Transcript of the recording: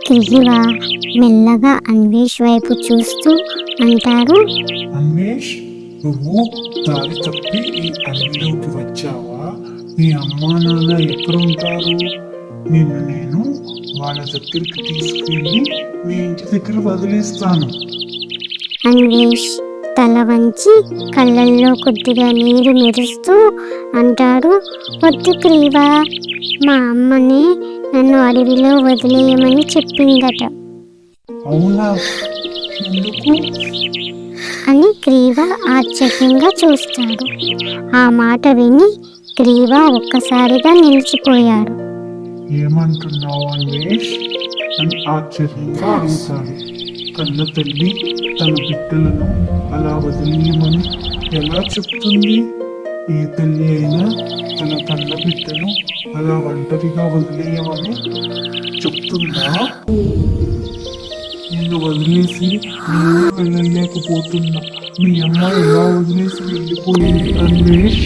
క్రిహివ మెల్లగా అన్వేష్ వైపు చూస్తూ అంటాడు, అన్వేష్, నువ్వు దారి తప్పి ఈ అడవిలోకి వచ్చావా? మీ అమ్మా నాన్న ఎక్కడ ఉంటారు? నేను వాళ్ళ దగ్గరికి తీసుకెళ్ళి మీ ఇంటి దగ్గర వదిలేస్తాను. అన్వేష్ తల వంచి కళ్ళల్లో కొద్దిగా నీరు మెరుస్తూ అంటాడు, వద్దు క్రీవ, మా అమ్మని నన్ను అడవిలో వదిలేయమని చెప్పిందట అవునా? ఎందుకు? అని క్రీవ ఆశ్చర్యంగా చూస్తాడు. ఆ మాట విని క్రీవ ఒక్కసారిగా నిలిచిపోయాడు. ఏమంటున్నావు అన్వేష్ అని ఆశ్చర్యంగా అడుగుతాడు. కన్న తల్లి తన బిడ్డలను అలా వదిలేయమని ఎలా చెప్తుంది? ఏ తల్లి అయినా తన కన్న బిడ్డను అలా ఒంటరిగా వదిలేయమని చెప్తుందా? నిన్ను వదిలేసి నేను వెళ్ళలేకపోతున్నా. మీ అమ్మ ఎలా వదిలేసి వెళ్ళిపోయింది అన్వేష్?